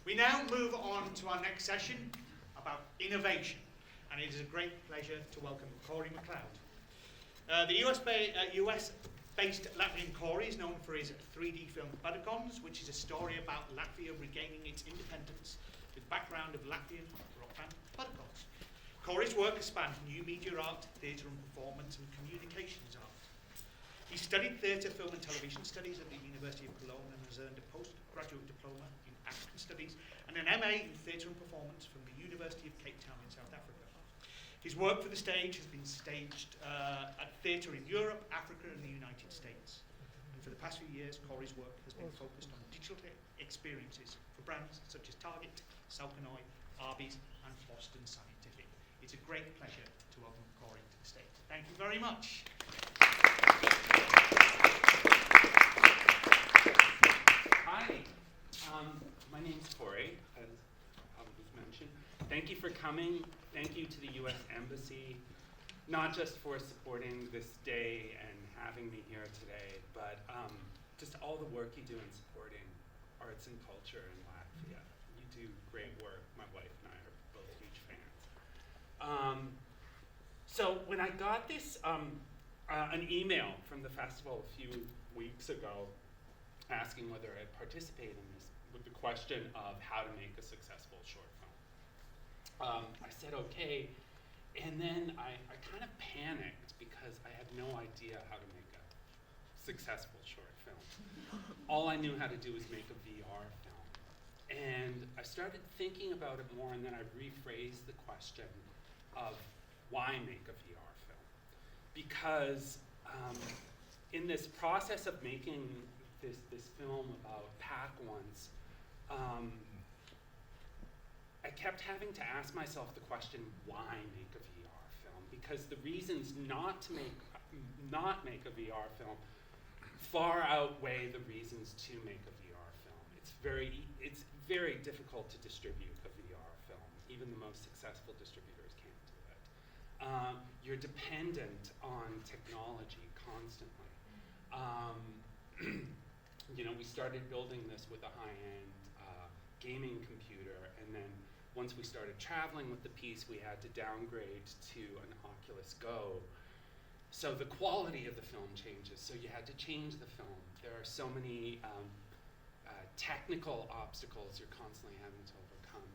We now move on to our next session about innovation, and it is a great pleasure to welcome Cory Mcleod. The US-based Latvian Cory is known for his 3D film Budicons, which is a story about Latvia regaining its independence with background of Latvian rock band Budicons. Cory's work has spanned new media art, theatre and performance, and communications art. He studied theatre, film and television studies at the University of Cologne and has earned a postgraduate diploma in African studies and an MA in theatre and performance from the University of Cape Town in South Africa. His work for the stage has been staged at theatre in Europe, Africa and the United States. And for the past few years, Cory's work has been focused on digital experiences for brands such as Target, Salkanoi, Arby's and Boston Scientific. It's a great pleasure to welcome Cory to the stage. Thank you very much. Hi, my name's Cory, as was mentioned. Thank you for coming. Thank you to the U.S. Embassy, not just for supporting this day and having me here today, but just all the work you do in supporting arts and culture in Latvia. You do great work. My wife and I are both huge fans. So when I got this, an email from the festival a few weeks ago asking whether I'd participate in this with the question of how to make a successful short film. I said okay, and then I kind of panicked because I had no idea how to make a successful short film. All I knew how to do was make a VR film. And I started thinking about it more, and then I rephrased the question of why make a VR film? Because in this process of making this film about Pac once, I kept having to ask myself the question, why make a VR film? Because the reasons not to make a VR film far outweigh the reasons to make a VR film. It's very difficult to distribute a VR film. Even the most successful distributors can't do it. You're dependent on technology constantly. We started building this with a high-end gaming computer, and then once we started traveling with the piece, we had to downgrade to an Oculus Go. So the quality of the film changes, so you had to change the film. There are so many technical obstacles you're constantly having to overcome.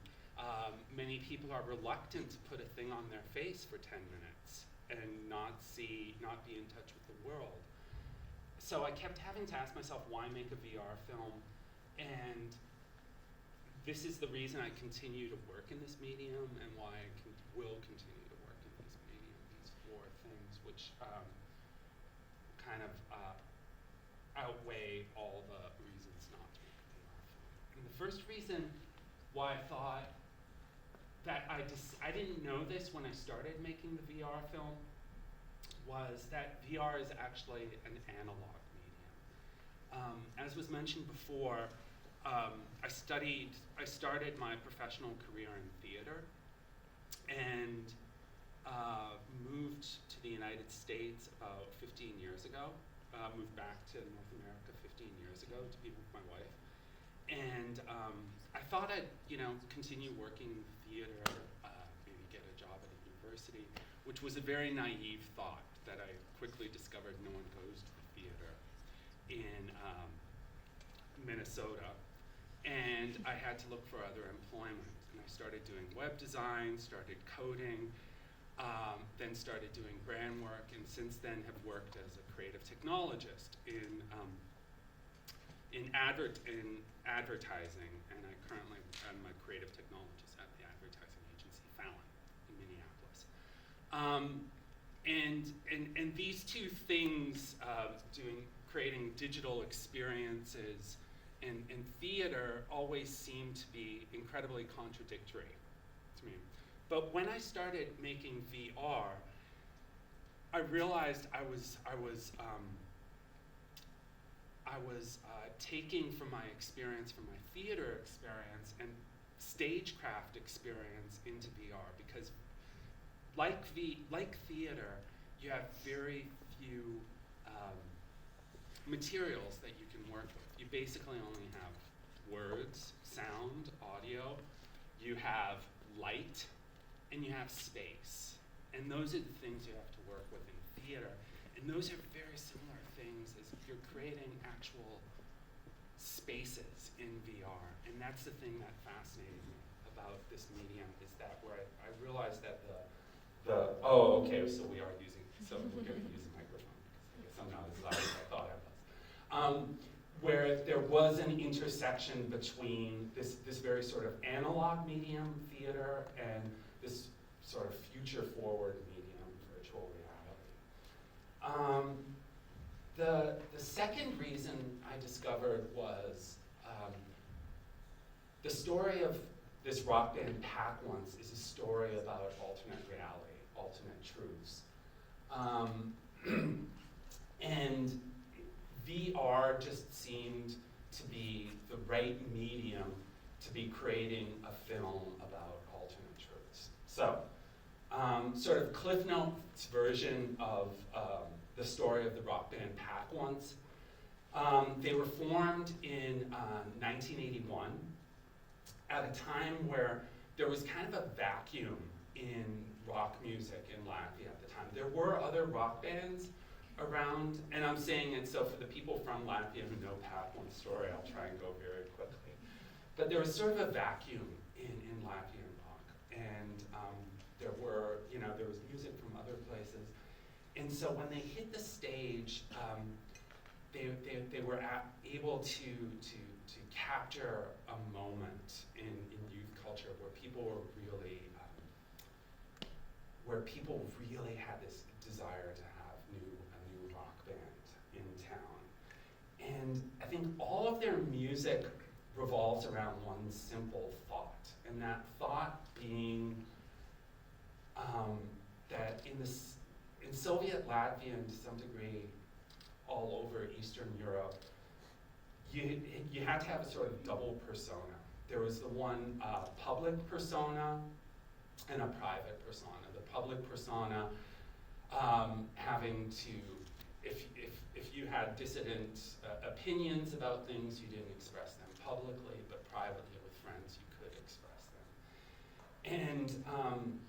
Many people are reluctant to put a thing on their face for 10 minutes and not be in touch with the world. So I kept having to ask myself, why make a VR film? And this is the reason I continue to work in this medium and why I will continue to work in this medium, these four things, which kind of outweigh all the reasons not to make a VR film. And the first reason why I thought that I didn't know this when I started making the VR film was that VR is actually an analog medium. As was mentioned before, I started my professional career in theater and moved to the United States about 15 years ago. Moved back to North America 15 years ago to be with my wife. And I thought I'd continue working in theater, maybe get a job at a university, which was a very naive thought that I quickly discovered no one goes to the theater in Minnesota. And I had to look for other employment. And I started doing web design, started coding, then started doing brand work, and since then have worked as a creative technologist in advertising, and I currently am a creative technologist at the advertising agency Fallon in Minneapolis. And these two things, creating digital experiences and theater, always seem to be incredibly contradictory to me. But when I started making VR, I realized I was taking from my experience, from my theater experience and stagecraft experience into VR, because like theater, you have very few materials that you can work with. You basically only have words, sound, audio, you have light, and you have space. And those are the things you have to work with in theater. And those are very similar things as you're creating actual spaces in VR. And that's the thing that fascinated me about this medium, is that where I realized that oh, okay, so we're going to use a microphone, because I guess I'm not as loud as I thought I was. Where there was an intersection between this very sort of analog medium, theater, and this sort of future-forward medium, virtual reality. The second reason I discovered was the story of this rock band Pack Once is a story about alternate reality, alternate truths. And VR just seemed to be the right medium to be creating a film about alternate truths. So, sort of Cliff Notes version of the story of the rock band Pack Once. They were formed in 1981 at a time where there was kind of a vacuum in rock music in Latvia at the time. There were other rock bands around, and I'm saying it so for the people from Latvia who know Pack One's story, I'll try and go very quickly. But there was sort of a vacuum in Latvian rock, and there was music from other places. And so when they hit the stage, they were able to capture a moment in youth culture where people really had this desire to have a new rock band in town. And I think all of their music revolves around one simple thought, and that thought being that in Soviet Latvia, and to some degree all over Eastern Europe, you had to have a sort of double persona. There was the one public persona and a private persona. The public persona having to, if you had dissident opinions about things, you didn't express them publicly, but privately with friends you could express them. And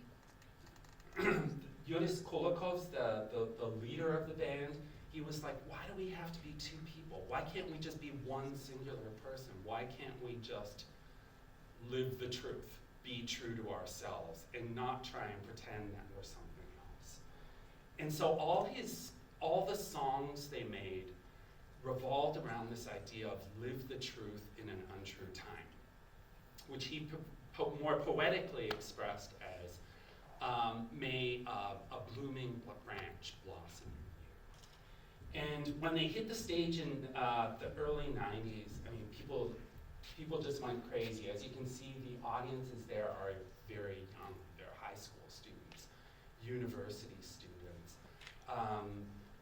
Yudis Kulakovs, the leader of the band, he was like, why do we have to be two people? Why can't we just be one singular person? Why can't we just live the truth, be true to ourselves, and not try and pretend that we're something else? And so all the songs they made revolved around this idea of live the truth in an untrue time, which he more poetically expressed as may a blooming branch blossom in you. And when they hit the stage in the early 90s, I mean, people just went crazy. As you can see, the audiences there are very young. They're high school students, university students.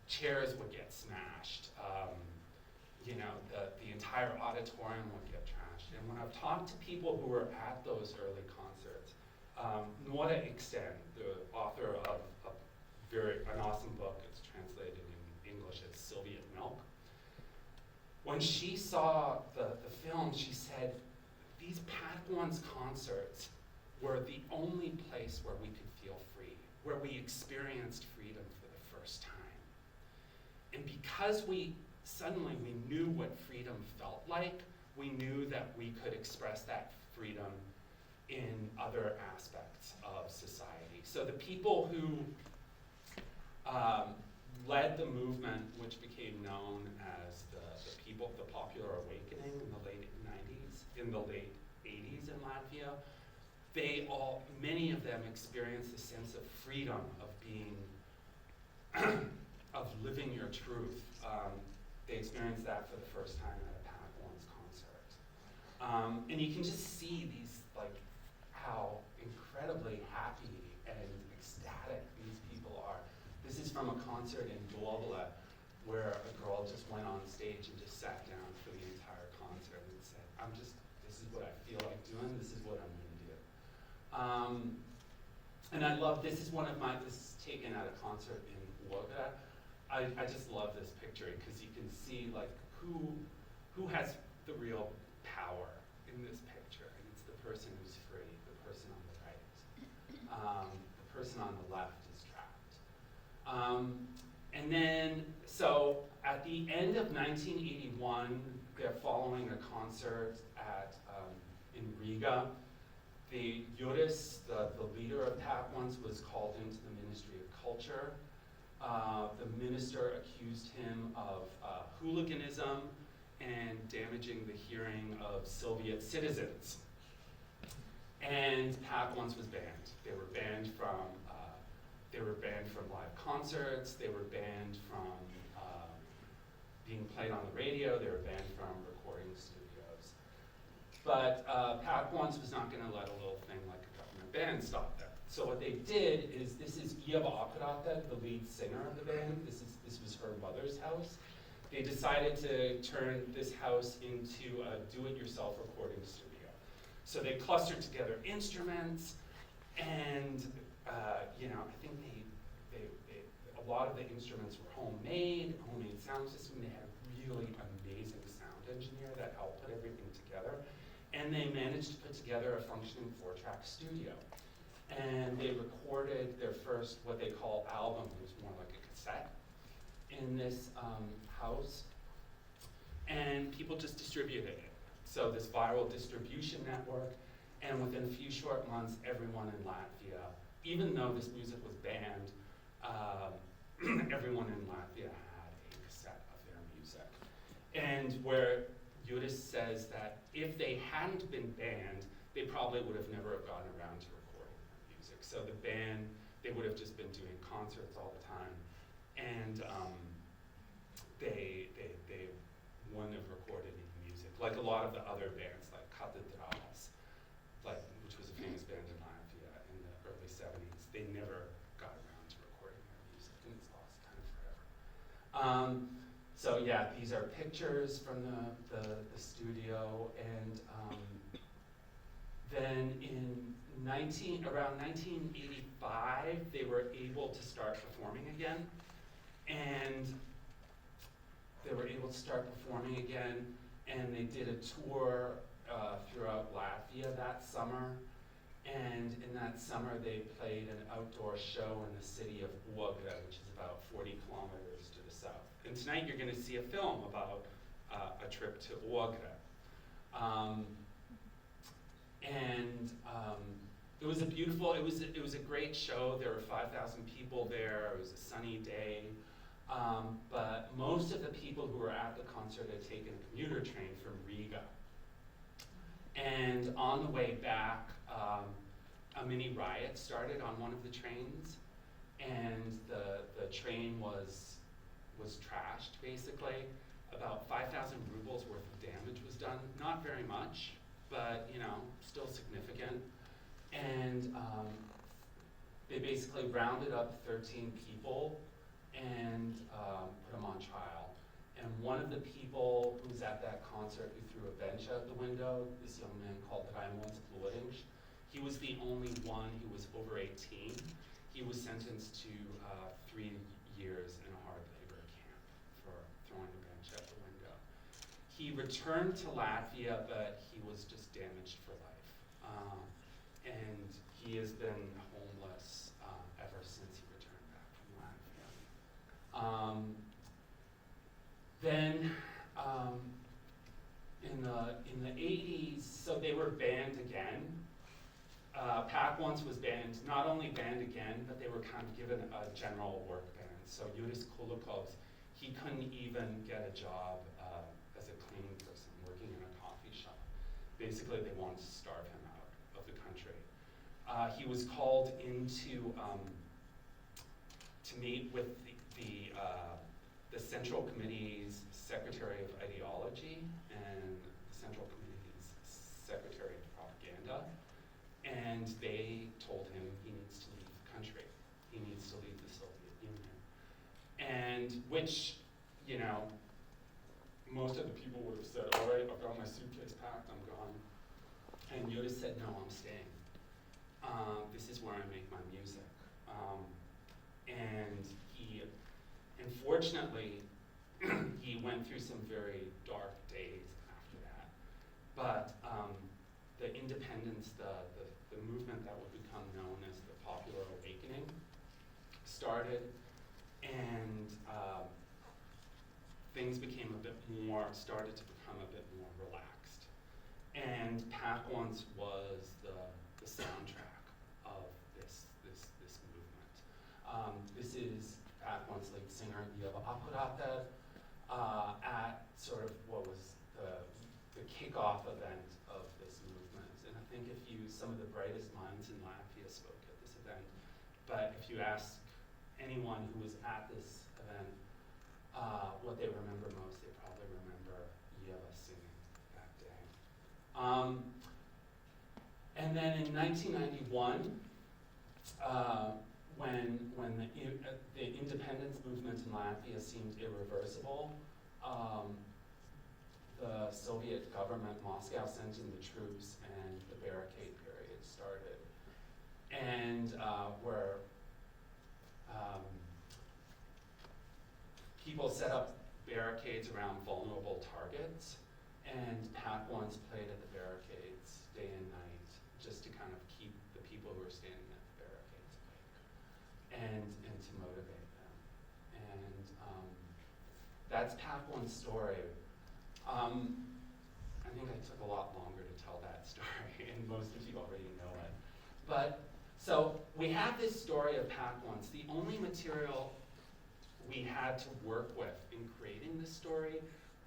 Chairs would get smashed. The entire auditorium would get trashed. And when I've talked to people who were at those early concerts, Nora Extend, the author of an awesome book, it's translated in English as Soviet Milk. When she saw the film, she said, these Pack One's concerts were the only place where we could feel free, where we experienced freedom for the first time. And because we knew what freedom felt like, we knew that we could express that freedom in other aspects of society. So the people who led the movement, which became known as the Popular Awakening in the late 80s in Latvia, many of them experienced a sense of freedom, of being, of living your truth. They experienced that for the first time at a Pack One's concert. And you can just see how incredibly happy and ecstatic these people are. This is from a concert in Dorla where a girl just went on stage and just sat down for the entire concert and said, this is what I feel like doing, this is what I'm going to do. And I love, this is taken at a concert in Riga. I just love this picture because you can see who has the real power in this picture, and it's the person who's free, the person on the left is trapped. And then, so at the end of 1981, they're following a concert at, in Riga. The Juris, the leader of PAC once, was called into the Ministry of Culture. The minister accused him of hooliganism and damaging the hearing of Soviet citizens. And PAC once was banned. They were banned from live concerts. They were banned from being played on the radio. They were banned from recording studios. But PAC once was not going to let a little thing like a government ban stop them. So what they did is, this is Eva Operata, the lead singer of the band. This was her mother's house. They decided to turn this house into a do-it-yourself recording studio. So they clustered together instruments, and I think a lot of the instruments were homemade sound system. They had a really amazing sound engineer that helped put everything together. And they managed to put together a functioning 4-track studio. And they recorded their first, what they call album, it was more like a cassette, in this house. And people just distributed it. So this viral distribution network, and within a few short months, everyone in Latvia, even though this music was banned, everyone in Latvia had a cassette of their music. And where Juris says that if they hadn't been banned, they probably would have never have gotten around to recording their music. So the band, they would have just been doing concerts all the time. And they wouldn't have recorded any music. Like a lot of the other bands, like Cathedrals, which was a famous band in Latvia in the early 70s, they never got around to recording their music, and it's lost kind of forever. So yeah, these are pictures from the studio, and then in around 1985, they were able to start performing again, and they did a tour throughout Latvia that summer, and in that summer they played an outdoor show in the city of Ogra, which is about 40 kilometers to the south. And tonight you're going to see a film about a trip to Ogra. It was a beautiful, it was a great show. There were 5,000 people there. It was a sunny day. But most of the people who were at the concert had taken a commuter train from Riga. And on the way back, a mini riot started on one of the trains, and the train was trashed, basically. About 5,000 rubles worth of damage was done. Not very much, but still significant. And they basically rounded up 13 people and put them on trial. And one of the people who was at that concert who threw a bench out the window, this young man called Untitled Chapter, he was the only one who was over 18. He was sentenced to 3 years in a hard labor camp for throwing a bench out the window. He returned to Latvia, but he was just damaged for life. And he has been homeless ever since he returned back from Latvia. Then in the 80s, so they were banned again. PAC once was banned, not only banned again, but they were kind of given a general work ban. So Juris Kulukovs, he couldn't even get a job as a cleaning person working in a coffee shop. Basically, they wanted to starve him out of the country. He was called into to meet with the Central Committee's Secretary of Ideology and the Central Committee's Secretary of Propaganda, and they told him he needs to leave the country. He needs to leave the Soviet Union. And which, most of the people would have said, all right, I've got my suitcase packed, I'm gone. And Juris said, no, I'm staying. This is where I make my music. And he, unfortunately, he went through some very dark days after that. But the independence, the movement that would become known as the Popular Awakening, started, and things started to become a bit more relaxed. And Pack Once was the soundtrack of this movement. This is Pack Once lead singer Ieva Akurate at sort of what was the kickoff event of this movement. And I think some of the brightest minds in Latvia spoke at this event, but if you ask anyone who was at this event what they remember most, they probably remember Ieva singing that day. And then in 1991, when the independence movement in Latvia seemed irreversible, the Soviet government, Moscow, sent in the troops, and the barricade period started. And where people set up barricades around vulnerable targets, and Pack Once played at the barricades day and night, just to kind of keep the people who are standing at the barricades awake, and to motivate them. And that's Pack Once's story. I think I took a lot longer to tell that story, and most of you already know it. But, so we have this story of Pack Once. The only material we had to work with in creating this story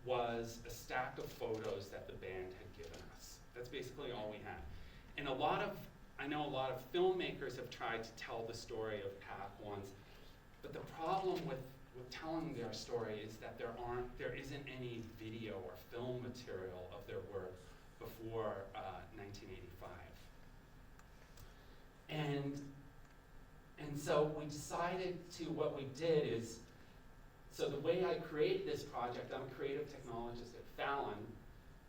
was a stack of photos that the band had given us. That's basically all we had. And I know a lot of filmmakers have tried to tell the story of Pack Once, but the problem with telling their story is that there isn't any video or film material of their work before 1985. And so we decided what we did is, so the way I created this project, I'm a creative technologist at Fallon,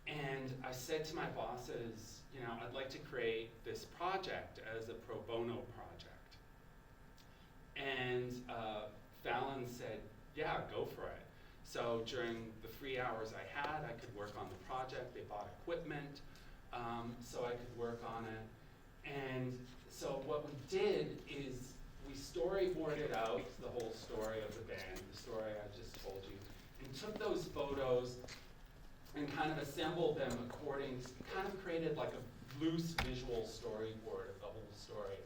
and I said to my bosses, I'd like to create this project as a pro bono project. And Fallon said, yeah, go for it. So during the free hours I had, I could work on the project. They bought equipment so I could work on it. And so what we did is we storyboarded out the whole story of the band, the story I just told you, and took those photos and kind of assembled them kind of created like a loose visual storyboard of the whole story.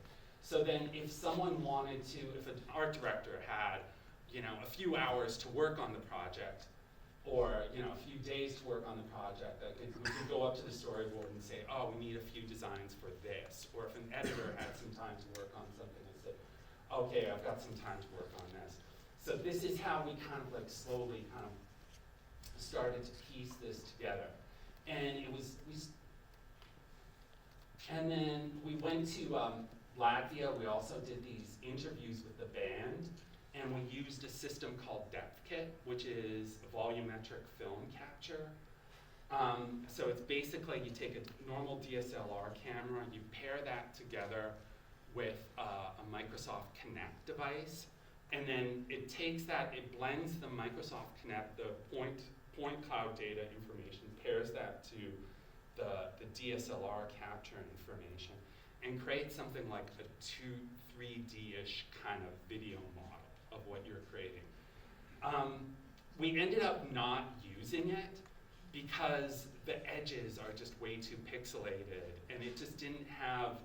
So then if someone wanted to, if an art director had, a few hours to work on the project, or a few days to work on the project, we could go up to the storyboard and say, oh, we need a few designs for this. Or if an editor had some time to work on something, I said, okay, I've got some time to work on this. So this is how we kind of slowly kind of started to piece this together. And and then we went to Latvia. We also did these interviews with the band, and we used a system called Depth Kit, which is a volumetric film capture. So it's basically you take a normal DSLR camera, you pair that together with a Microsoft Kinect device, and then it takes that, it blends the Microsoft Kinect, the point cloud data information, pairs that to the DSLR capture information, and creates something like a 3D-ish kind of video model of what you're creating. We ended up not using it because the edges are just way too pixelated, and it just didn't have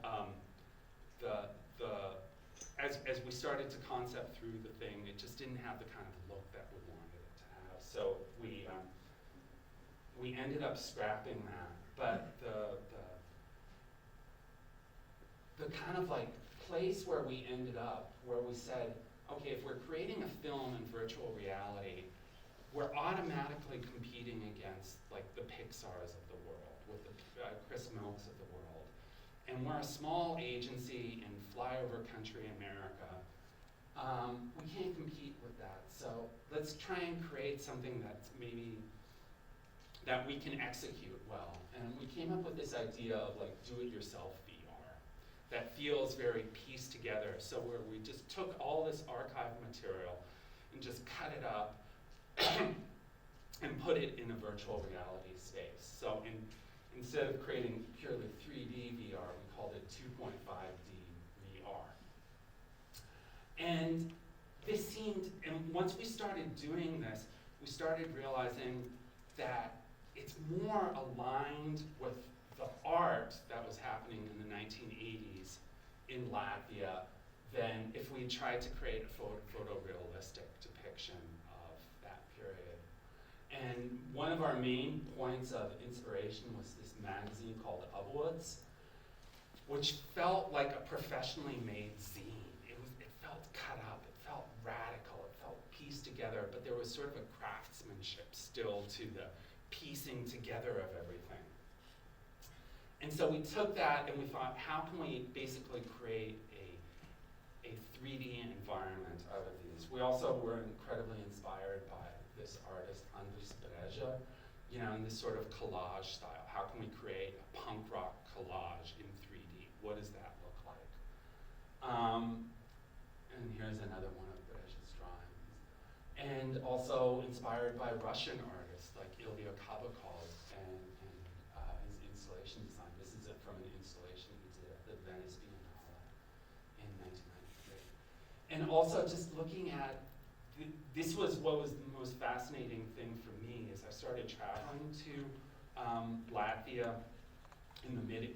as we started to concept through the thing, it just didn't have the kind of look that we wanted it to have. So we ended up scrapping that. But the kind of place where we ended up, where we said, okay, if we're creating a film in virtual reality, we're automatically competing against the Pixars of the world, with the Chris Milks of the world. And we're a small agency in flyover country America. We can't compete with that. So let's try and create something that's maybe that we can execute well. And we came up with this idea of do-it-yourself VR that feels very pieced together. So where we just took all this archive material and just cut it up and put it in a virtual reality space. So instead of creating purely 3D VR, we called it 2.5D VR. And once we started doing this, we started realizing that it's more aligned with the art that was happening in the 1980s in Latvia than if we tried to create a photorealistic depiction of that period. And one of our main points of inspiration was this magazine called Upwards, which felt like a professionally made zine. It felt cut up, it felt radical, it felt pieced together, but there was sort of a craftsmanship still to the piecing together of everything. And so we took that and we thought, how can we basically create a 3D environment out of these? We also were incredibly inspired by this artist, Andris Breja, you know, in this sort of collage style. How can we create a punk rock collage in 3D? What does that look like? And here's another one of Breja's drawings. And also inspired by Russian artists like Ilya Kabakov and his installation design. This is from an installation he did at the Venice Biennale in 1993. And also just looking at, this was what was the most fascinating thing for me is I started traveling to Latvia in the mid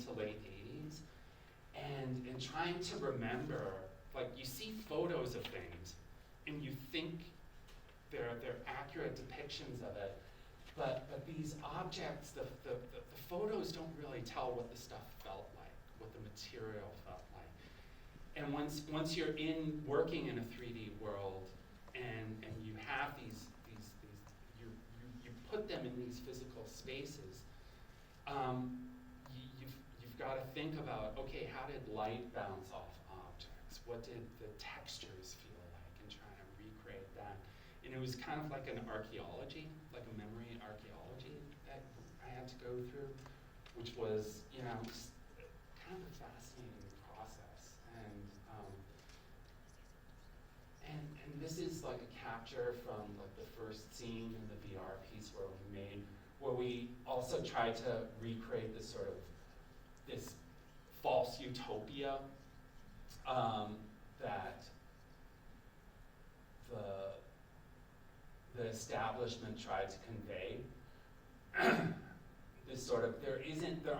to late 80s and trying to remember, like you see photos of things and you think they're accurate depictions of it, but these objects, the photos don't really tell what the stuff felt like, what the material felt like. And once you're working in a 3D world and you have you put them in these physical spaces, you've got to think about, okay, how did light bounce off objects? What did the textures feel like, and trying to recreate that. And it was kind of like an archaeology, like a memory archaeology that I had to go through, which was, you know, kind of a fascinating process. And this is like a capture from like the first scene in the VR piece where we also tried to recreate this sort of, this false utopia that the establishment tried to convey. This sort of, there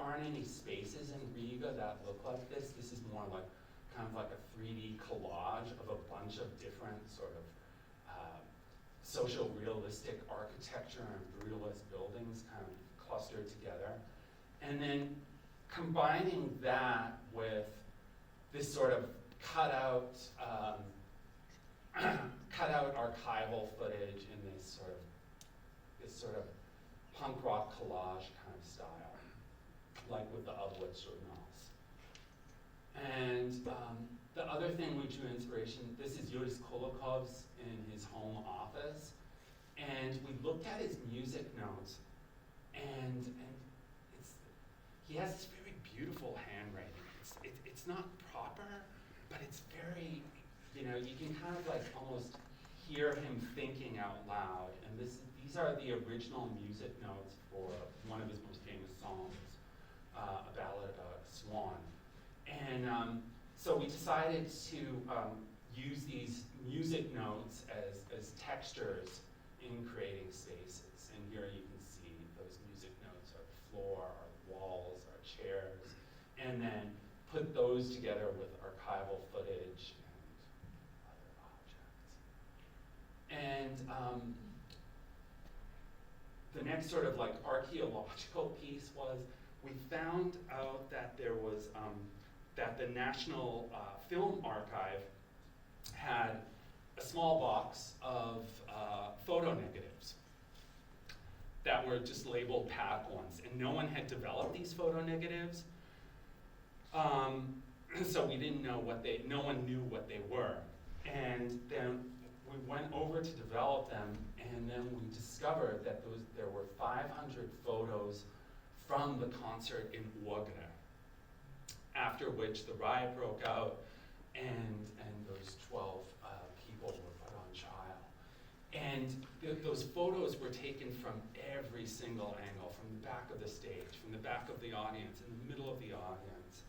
aren't any spaces in Riga that look like this. This is more like, kind of like a 3D collage of a bunch of different sort of social realistic architecture and brutalist buildings kind of clustered together. And then combining that with this sort of cut out archival footage in this sort of punk rock collage kind of style, like with the Upwards journals. And the other thing we drew inspiration, this is Yuri's Kulakov's in his home office, and we looked at his music notes, and he has this very beautiful handwriting. It's not proper, but it's very, you know, you can kind of like almost hear him thinking out loud. And these are the original music notes for one of his most famous songs, a ballad about a swan. And so we decided to use these music notes as textures in creating spaces. And here you can see those music notes are the floor, our walls, our chairs, and then put those together with archival footage and other objects. And the next sort of like archaeological piece was, we found out that there was, that the National Film Archive had a small box of photo negatives that were just labeled PAC ones, and no one had developed these photo negatives. So we didn't know no one knew what they were. And then we went over to develop them, and then we discovered that there were 500 photos from the concert in Ugra, after which the riot broke out, and those 12 people were put on trial. And those photos were taken from every single angle, from the back of the stage, from the back of the audience, in the middle of the audience.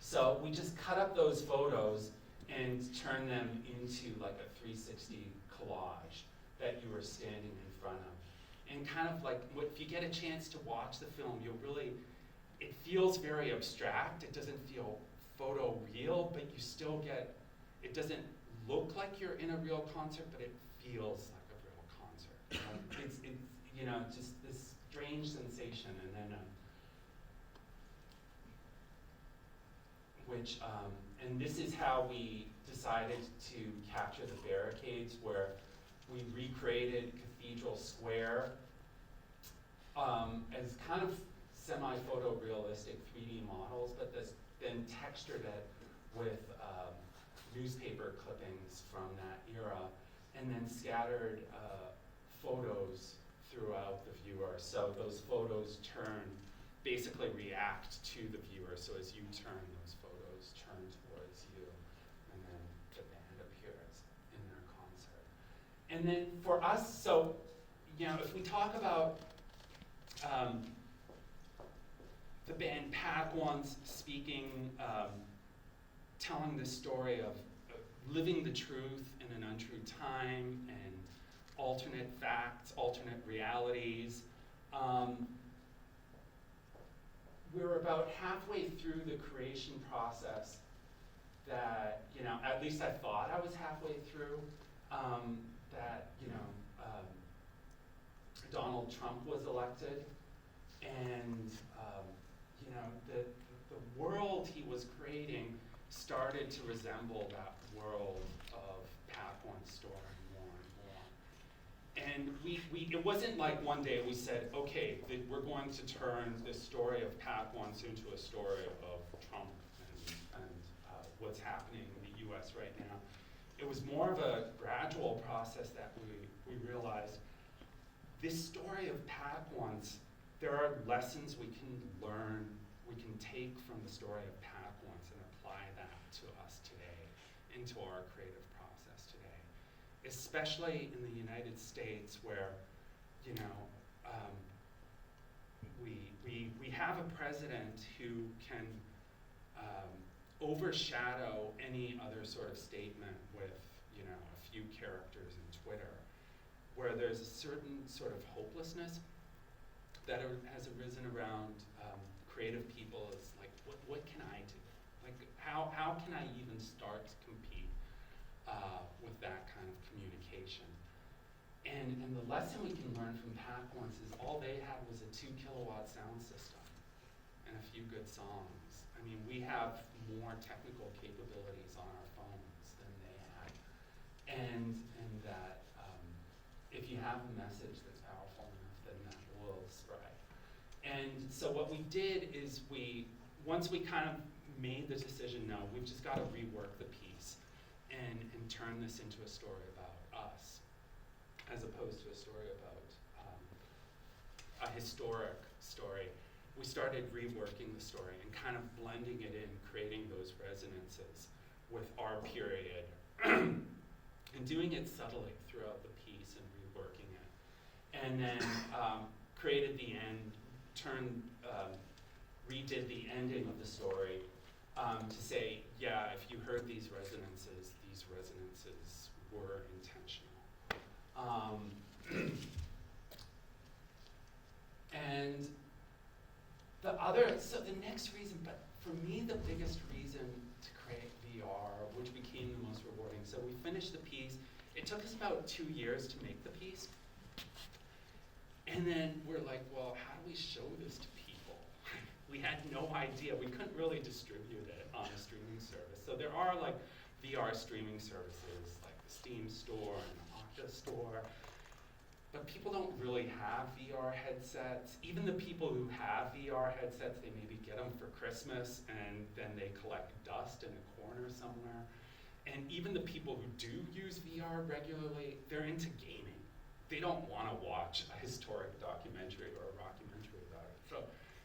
So we just cut up those photos and turn them into like a 360 collage that you were standing in front of. And kind of like, if you get a chance to watch the film, you'll really, it feels very abstract. It doesn't feel photo real, but you still get, it doesn't look like you're in a real concert, but it feels like a real concert. It's you know, just this strange sensation, and then, and this is how we decided to capture the barricades, where we recreated Cathedral Square as kind of semi-photorealistic 3D models, but then textured it with newspaper clippings from that era, and then scattered photos throughout the viewer. So those photos basically react to the viewer. So as you turn, those photos turn towards you, and then the band appears in their concert. And then for us, so, you know, if we talk about the band Pack Ones speaking, telling the story of living the truth in an untrue time and alternate facts, alternate realities. We're about halfway through the creation process that, you know, at least I thought I was halfway through, that, you know, Donald Trump was elected, and, you know, the world he was creating started to resemble that world of Pack One's story more and more. And it wasn't like one day we said, okay, we're going to turn this story of Pack One's into a story of Trump and what's happening in the US right now. It was more of a gradual process that we realized this story of Pack One's, there are lessons we can learn, we can take from the story of Pack One's and apply that to us today, into our creative process today. Especially in the United States, where, you know, we have a president who can overshadow any other sort of statement with, you know, a few characters in Twitter, where there's a certain sort of hopelessness that has arisen around creative people. Is like, what can I do? Like, how can I even start to compete with that kind of communication? And the lesson we can learn from Pack Ones is all they had was a 2 kilowatt sound system and a few good songs. I mean, we have more technical capabilities on our phones than they had. And that if you have a message that's powerful enough, then that will spread. And so what we did is once we kind of made the decision, no, we've just got to rework the piece and turn this into a story about us, as opposed to a story about a historic story. We started reworking the story and kind of blending it in, creating those resonances with our period, and doing it subtly throughout the piece and reworking it. And then created the end, redid the ending of the story to say, yeah, if you heard these resonances were intentional. And so the next reason, but for me the biggest reason to create VR, which became the most rewarding, so we finished the piece. It took us about 2 years to make the piece. And then we're like, well, how do we show this to people? We had no idea. We couldn't really distribute it on a streaming service. So there are like VR streaming services like the Steam Store and the Okta Store, but people don't really have VR headsets. Even the people who have VR headsets, they maybe get them for Christmas and then they collect dust in a corner somewhere. And even the people who do use VR regularly, they're into gaming. They don't want to watch a historic documentary or a rockumentary about it. So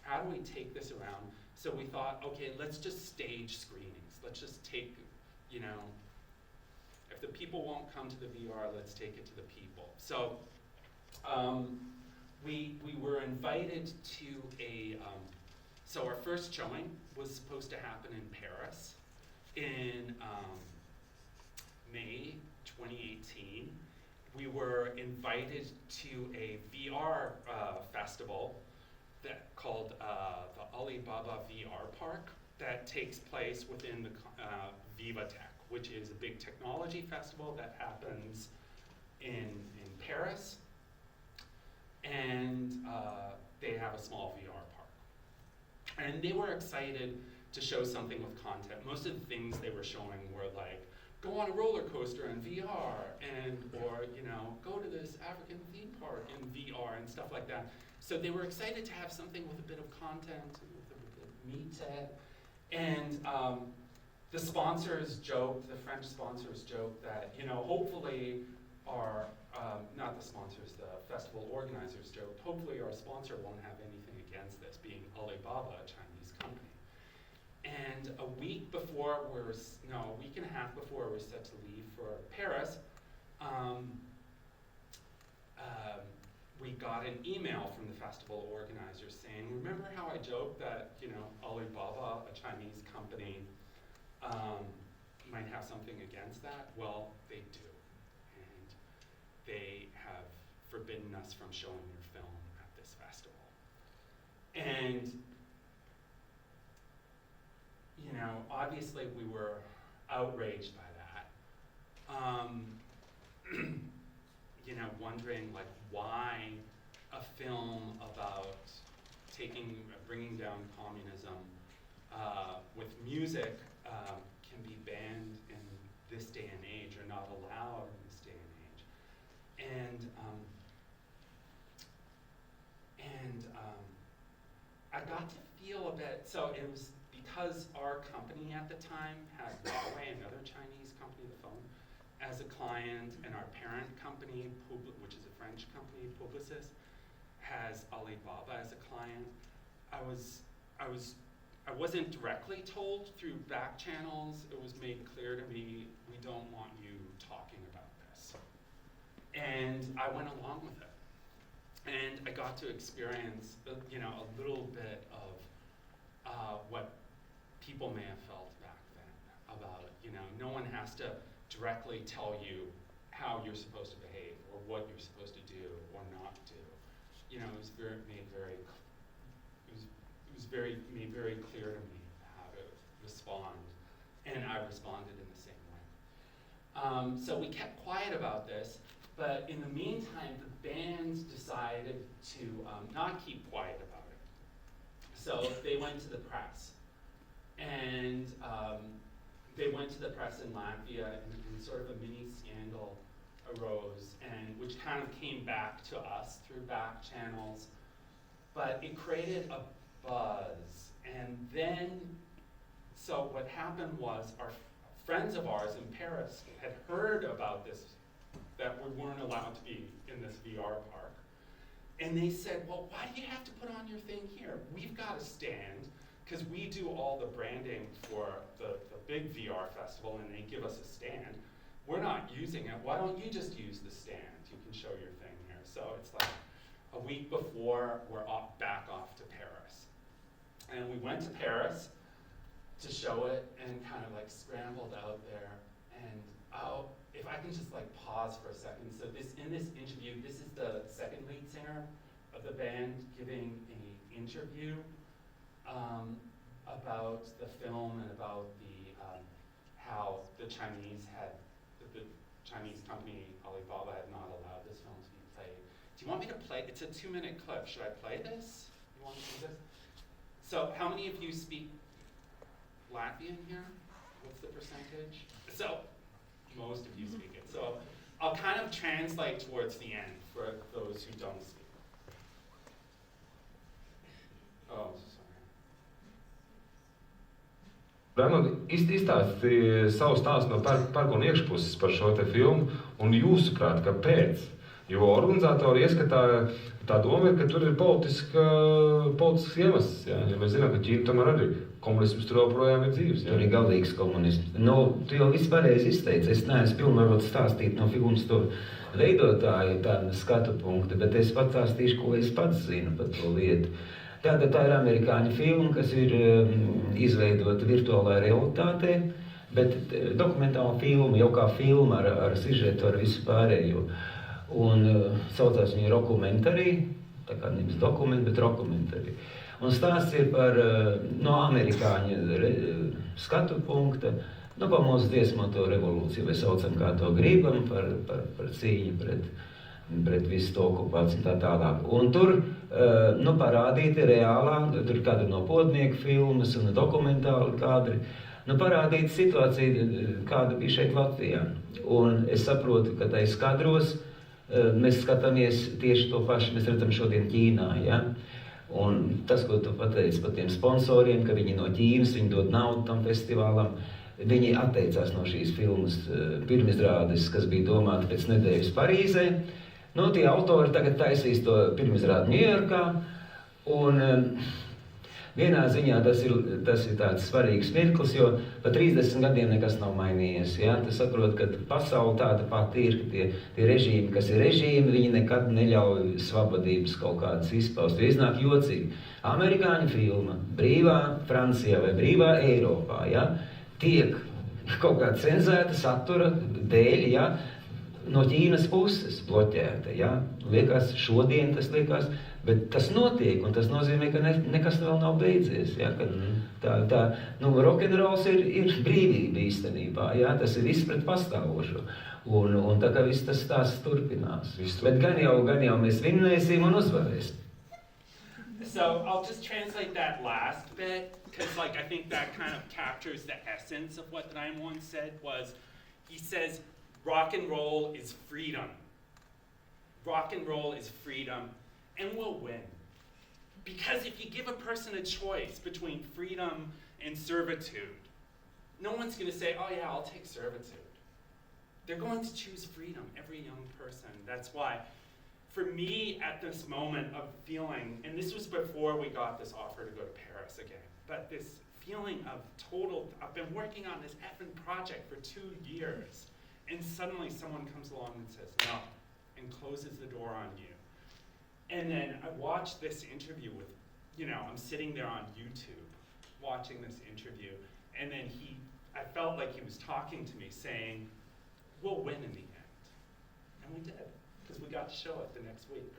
how do we take this around? So we thought, okay, let's just stage screenings. Let's just take, you know, if the people won't come to the VR, let's take it to the people. So we were invited to so our first showing was supposed to happen in Paris in May 2018, we were invited to a VR festival called the Alibaba Vr Park that takes place within the Viva Tech, which is a big technology festival that happens in Paris, and they have a small VR park. And they were excited to show something with content. Most of the things they were showing were like, go on a roller coaster in VR, or go to this African theme park in VR and stuff like that. So they were excited to have something with a bit of content, with a bit of meat to it. And the sponsors joked, the French sponsors joked that, hopefully our, not the sponsors, the festival organizers joked, hopefully our sponsor won't have anything against this, being Alibaba, a Chinese company. And a week and a half before we're set to leave for Paris, we got an email from the festival organizers saying, remember how I joked that, Alibaba, a Chinese company, might have something against that? Well, they do. And they have forbidden us from showing your film at this festival. And, obviously we were outraged by that. Wondering like why a film about bringing down communism with music can be banned in this day and age, or not allowed in this day and age. And I got to feel a bit, so it was because our company at the time had Huawei, another Chinese company, the phone, as a client, and our parent company, which is a French company, Publicis, has Alibaba as a client. I wasn't directly told through back channels. It was made clear to me, we don't want you talking about this. And I went along with it. And I got to experience, a little bit of what people may have felt back then about, no one has to directly tell you how you're supposed to behave or what you're supposed to do or not do. It was made very clear to me how to respond, and I responded in the same way. So we kept quiet about this, but in the meantime, the band decided to not keep quiet about it. So they went to the press, and they went to the press in Latvia, and sort of a mini scandal arose, and which kind of came back to us through back channels, but it created a buzz. And then, so what happened was our friends of ours in Paris had heard about this, that we weren't allowed to be in this VR park, and they said, well, why do you have to put on your thing here? We've got a stand, because we do all the branding for the big VR festival, and they give us a stand. We're not using it. Why don't you just use the stand? You can show your thing here. So it's like a week before we're back off to Paris. And we went to Paris to show it, and kind of like scrambled out there. And if I can just like pause for a second. So in this interview, this is the second lead singer of the band giving an interview about the film and about the how the Chinese company Alibaba had not allowed this film to be played. Do you want me to play? It's a 2-minute clip. Should I play this? You want to see this? So how many of you speak Latvian here? What's the percentage? So most of you speak it. So I'll kind of translate towards the end for those who don't speak. Oh, sorry. Raimond, izstāsti savu stāstu no pērkona iekšpuses par šo te filmu, un jūsuprāt, kāpēc? Jo organizatori ieskatā tā doma ir, ka tur ir politisks iemesls, ja mēs zinām, ka Ķīna tomēr arī komunisms tur joprojām ir dzīves. Tur ir galīgs komunisms. Tu jau viss pareizi izteici, es neesmu pilnvarot stāstīt no figūras to veidotāju tāda skatu punkta, bet es patstāstīšu, ko es pats zinu par to lietu. Tātad tā ir amerikāņu filma, kas ir izveidota virtuālā realitātē, Bet dokumentāla filma, jau kā filma ar sižetu, ar visu pārējo. Un saucās viņa Rokumentarī, tā kā nevis dokumenti, bet Rokumentarī. Un stāsts ir par no amerikāņu skatu punkta, nu, pa mūsu dziesmoto revolūciju, vai saucam, kā to gribam, par cīņu pret visu to okupāciju tā tālāk. Un tur, nu, parādīti reālā, tur kāda no podnieku filmas un dokumentāli kadri, nu, parādīta situācija, kāda bija šeit Latvijā. Un es saprotu, ka tais kadros mēs skatāmies tieši to pašu, mēs redzam šodien Ķīnā, ja? Un tas, ko tu pateici par tiem sponsoriem, ka viņi no Ķīnas, viņi dod naudu tam festivālam, viņi atteicās no šīs filmas pirmizrādes, kas bija domāta pēc nedēļas Parīzē. Nu, tie autori tagad taisīs to pirmizrādi Ņujorkā, un vienā ziņā tas ir tāds svarīgs mirklis, jo pa 30 gadiem nekas nav mainījies. Ja? Tu saproti, ka pasaule tāda pati ir, ka tie režīmi, kas ir režīmi, viņi nekad neļauj svabadības kaut kādas izpaust. Jo iznāk jocīgi. Amerikāņu filma, brīvā Francijā vai brīvā Eiropā, ja? Tiek kaut kā cenzēta satura dēļ, ja? No Ķīnas puses bloķēta. Ja? Liekas, šodien tas liekas, bet tas notiek, un tas nozīmē, ka nekas vēl nav beidzies. Ja? Nu, rokenrols ir brīvība īstenībā, ja? Tas ir viss pret pastāvošo. Un tā kā viss tas stāsts turpinās. Bet gan jau mēs vinnēsim un uzvarēsim. So I'll just translate that last bit, because I think that kind of captures the essence of what Diane once said was, he says, rock and roll is freedom. Rock and roll is freedom. And we'll win. Because if you give a person a choice between freedom and servitude, no one's going to say, oh yeah, I'll take servitude. They're going to choose freedom, every young person. That's why, for me, at this moment of feeling, and this was before we got this offer to go to Paris again, but this feeling of total, I've been working on this effing project for 2 years, and suddenly someone comes along and says no, and closes the door on you. And then I watched this interview with, I'm sitting there on YouTube watching this interview, and then I felt like he was talking to me saying, we'll win in the end. And we did, because we got to show it the next week.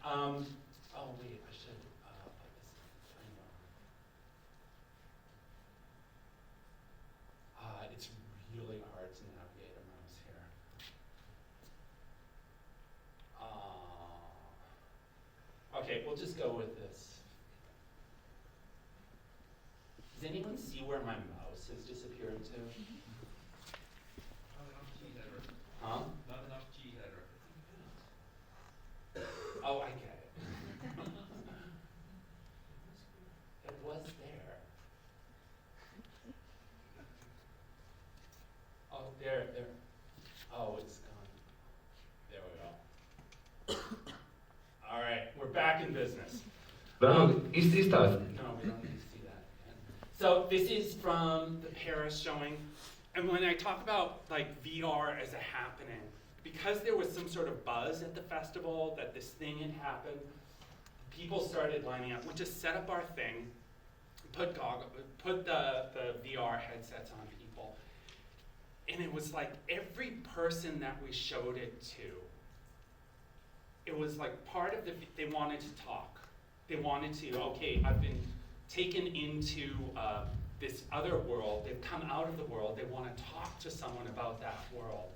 Oh wait, I should put this timer on. It's really hard to navigate a mouse here. Okay, we'll just go with this. Does anyone see where my mouse has disappeared to? Not enough G-header. Huh? Not enough G-header. Oh, I get it. It was there. Oh, there. Oh, it's gone. There we go. All right, we're back in business. Izstāst. No, we don't need to see that again. So this is from the Paris showing, and when I talk about VR as a happening, because there was some sort of buzz at the festival that this thing had happened, people started lining up. We just set up our thing, put the VR headsets on people, and it was like every person that we showed it to, it was like part of they wanted to talk. They wanted to, okay, I've been taken into this other world. They've come out of the world. They want to talk to someone about that world.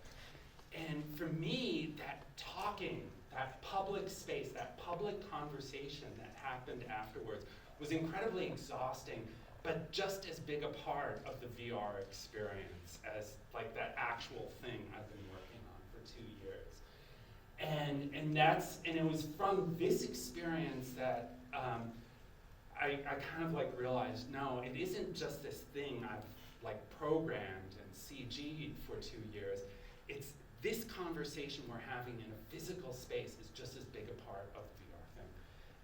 And for me, that talking, that public space, that public conversation that happened afterwards was incredibly exhausting, but just as big a part of the VR experience as that actual thing I've been working on for 2 years. And it was from this experience that I kind of realized, no, it isn't just this thing I've programmed and CG'd for 2 years. It's this conversation we're having in a physical space is just as big a part of the VR thing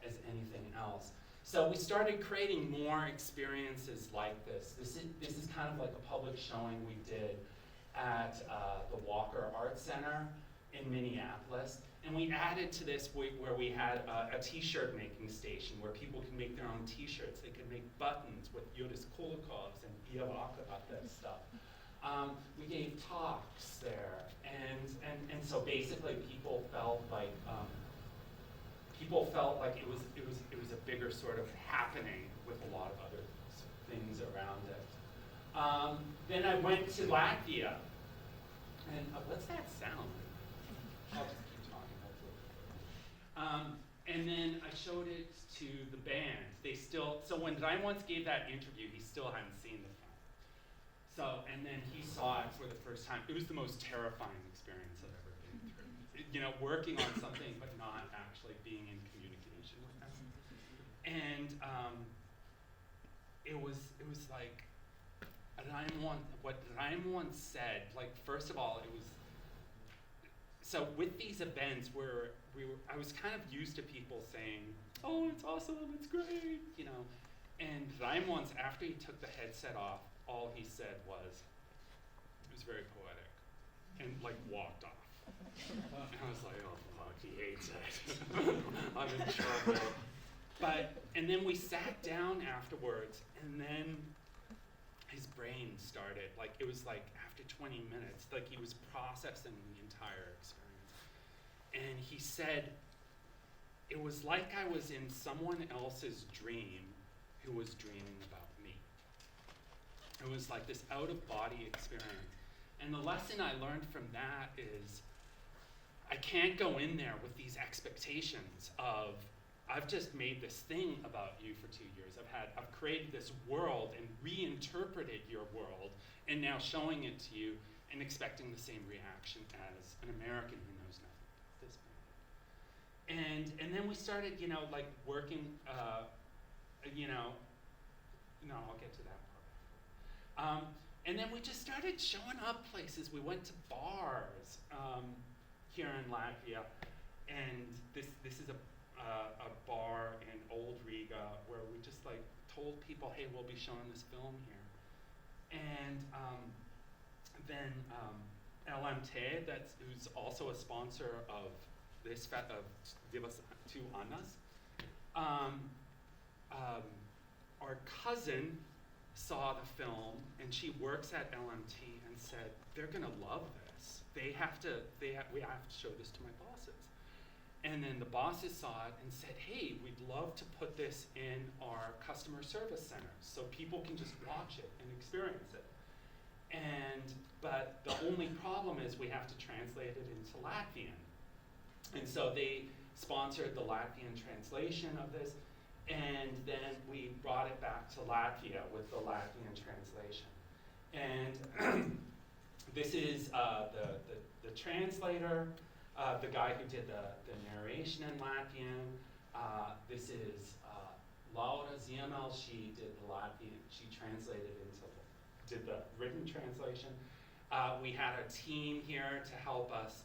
as anything else. So we started creating more experiences like this. This is kind of like a public showing we did at the Walker Art Center in Minneapolis. And we added to this where we had a t-shirt making station where people can make their own t-shirts. They could make buttons with Yudis Kulikovs and Iavaka, that stuff. We gave talks there, and so basically people felt like it was a bigger sort of happening with a lot of other things around it. Then I went to Latvia, and what's that sound? I'll just keep talking, hopefully. And then I showed it to the band. So when Ryan once gave that interview, he still hadn't seen the film. So, and then he saw it for the first time. It was the most terrifying experience I've ever been through. You know, working on something but not actually being in communication with them. And it was like, what Ryan once said, like, first of all, it was, so with these events where I was kind of used to people saying, oh, it's awesome, it's great, you know. And Ryan once, after he took the headset off, all he said was, it was very poetic, and like walked off. And I was like, oh fuck, he hates it. I'm in trouble. And then we sat down afterwards, and then his brain started, like, it was like after 20 minutes, like he was processing the entire experience. And he said, it was like I was in someone else's dream who was dreaming about me. It was like this out-of-body experience. And the lesson I learned from that is I can't go in there with these expectations of, I've just made this thing about you for 2 years. I've created this world and reinterpreted your world, and now showing it to you and expecting the same reaction as an American who knows nothing about this band. And then we started, you know, like working, you know, no, I'll get to that part. And then we just started showing up places. We went to bars here in Latvia, and this is a bar in Old Riga where we just like told people, hey, we'll be showing this film here. And then LMT, who's also a sponsor of this of 2ANNAS, our cousin saw the film, and she works at LMT, and said, they're gonna love this. We have to show this to my bosses. And then the bosses saw it and said, hey, we'd love to put this in our customer service centers so people can just watch it and experience it. But the only problem is we have to translate it into Latvian. And so they sponsored the Latvian translation of this, and then we brought it back to Latvia with the Latvian translation. And this is the translator, the guy who did the narration in Latvian. This is Laura Ziemel. She did the Latvian. She did the written translation. We had a team here to help us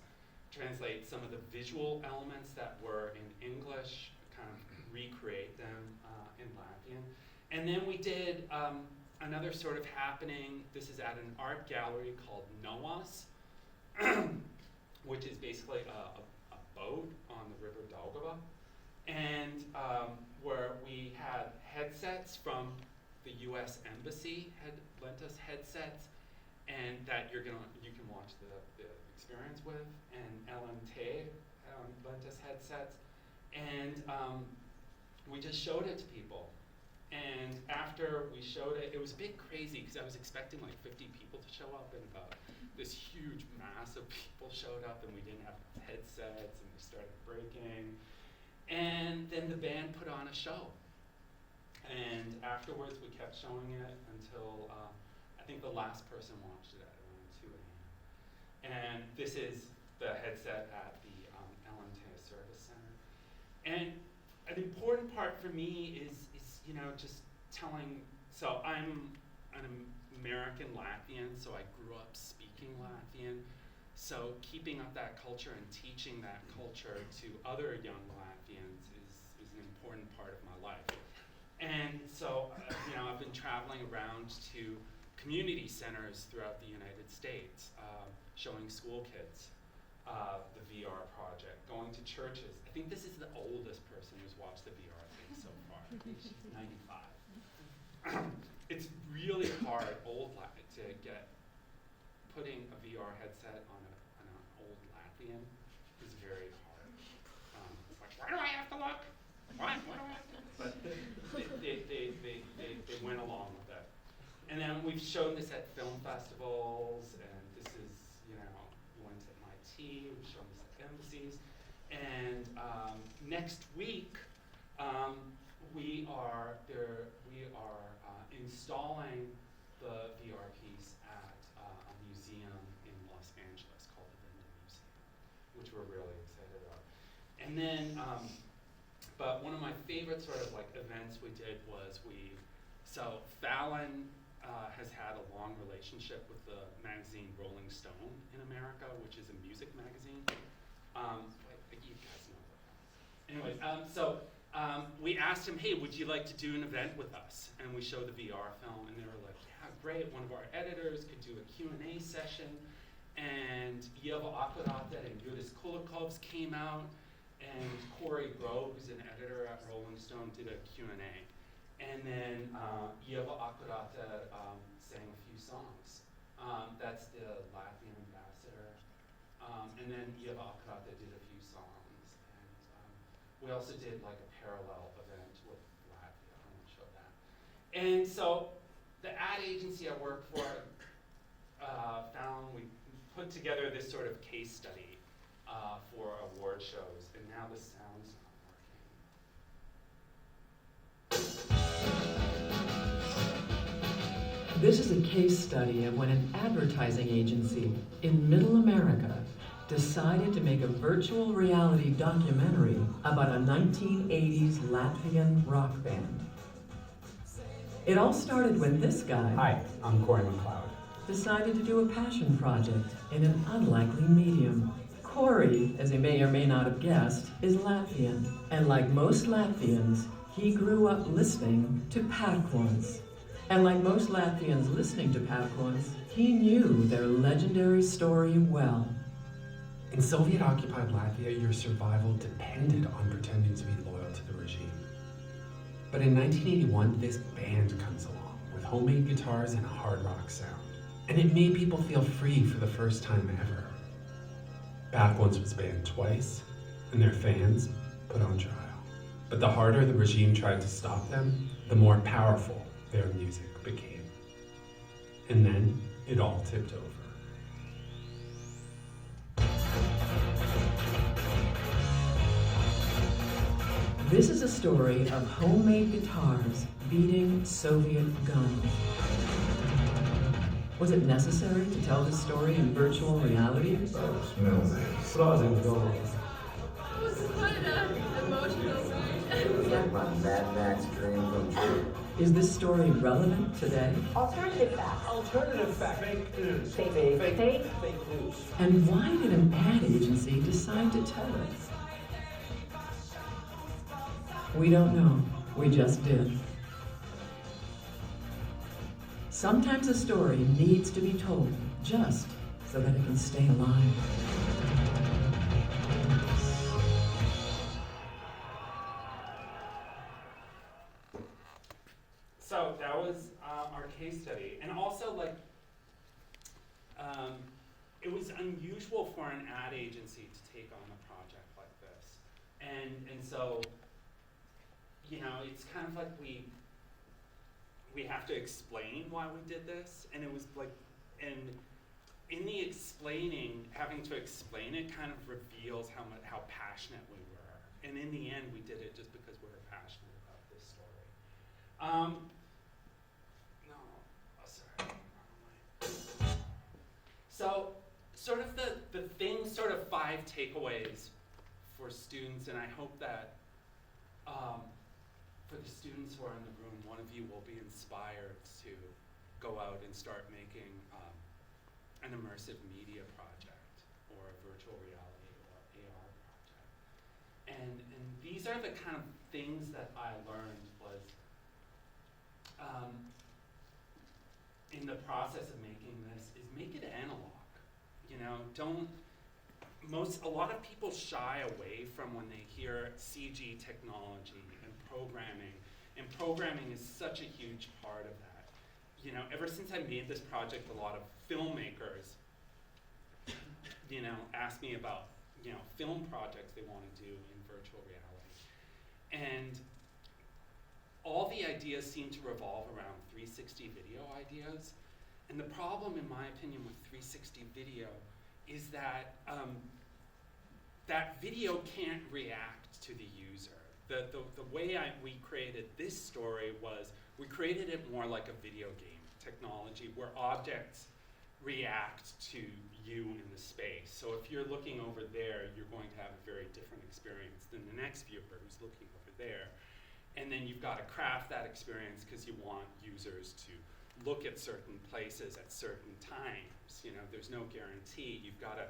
translate some of the visual elements that were in English, kind of recreate them in Latvian. And then we did another sort of happening. This is at an art gallery called Noas, which is basically a boat on the river Daugava, and where we had headsets from the U.S. Embassy had lent us headsets, and that you can watch the experience with, and LMT lent us headsets, and we just showed it to people. And after we showed it, it was a bit crazy because I was expecting like 50 people to show up, and about this huge mass of people showed up, and we didn't have headsets, and they started breaking. And then the band put on a show. And afterwards, we kept showing it until I think the last person watched it at around 2 a.m. And this is the headset at the LMT Service Center. And an important part for me is you know, just telling, so I'm an American Latvian, so I grew up speaking Latvian. So keeping up that culture and teaching that culture to other young Latvians is an important part of my life. And so, you know, I've been traveling around to community centers throughout the United States, showing school kids the VR project, going to churches. I think this is the oldest person who's watched the VR thing so far. I think she's 95. It's really hard, to get putting a VR headset on an old Latvian is very hard. It's like, why do I have to look? What do I have to? But they went along with it. And then we've shown this at film festivals, and this is, we went to MIT, we've shown this at embassies. And next week, we are installing the VR piece at a museum in Los Angeles called the Linda Museum, which we're really excited about. And then, but one of my favorite sort of like events we did was so Fallon has had a long relationship with the magazine Rolling Stone in America, which is a music magazine. You guys know that. Anyway, we asked him, hey, would you like to do an event with us? And we showed the VR film, and they were like, yeah, great. One of our editors could do a Q&A session. And Yeva Akbarata and Yudis Kulikovs came out, and Cory Mcleod, who's an editor at Rolling Stone, did a Q&A. And then Yeva Akbarata sang a few songs. That's the Latvian ambassador. And then Yeva Akbarata did a few songs. And we also did like a parallel event with Latvia. I won't show that. And so the ad agency I work for found we put together this sort of case study for award shows, and now the sound's not working. This is a case study of when an advertising agency in Middle America decided to make a virtual reality documentary about a 1980s Latvian rock band. It all started when this guy Hi, I'm Cory Mcleod. decided to do a passion project in an unlikely medium. Cory, as you may or may not have guessed, is Latvian, and like most Latvians, he grew up listening to Parkons. And like most Latvians listening to Parkons, he knew their legendary story well. In Soviet-occupied Latvia, your survival depended on pretending to be loyal to the regime. But in 1981, this band comes along with homemade guitars and a hard rock sound. And it made people feel free for the first time ever. Parkons was banned twice, and their fans put on trial. But the harder the regime tried to stop them, the more powerful their music became. And then it all tipped over. This is a story of homemade guitars beating Soviet guns. Was it necessary to tell this story in virtual reality? It was quite an emotional ride. My Mad Max dream come true. Is this story relevant today? Alternative facts. Alternative facts. Fake news. Fake news. And why did an ad agency decide to tell it? We don't know. We just did. Sometimes a story needs to be told just so that it can stay alive. So that was our case study. And also, like, it was unusual for an ad agency to take on a project like this. And so, it's kind of like we have to explain why we did this. And it was like, and in the explaining, having to explain it kind of reveals how passionate we were. And in the end, we did it just because we were passionate about this story. So, sort of the sort of 5 takeaways for students, and I hope that for the students who are in the room, one of you will be inspired to go out and start making an immersive media project or a virtual reality or AR project. And these are the kind of things that I learned was in the process of making this is make it analog. A lot of people shy away from when they hear CG technology and programming is such a huge part of that. Ever since I made this project, a lot of filmmakers ask me about, film projects they want to do in virtual reality. And all the ideas seem to revolve around 360 video ideas. And the problem, in my opinion, with 360 video is that that video can't react to the user. The way we created this story was we created it more like a video game technology where objects react to you in the space. So if you're looking over there, you're going to have a very different experience than the next viewer who's looking over there. And then you've got to craft that experience because you want users to look at certain places at certain times. There's no guarantee. You've got to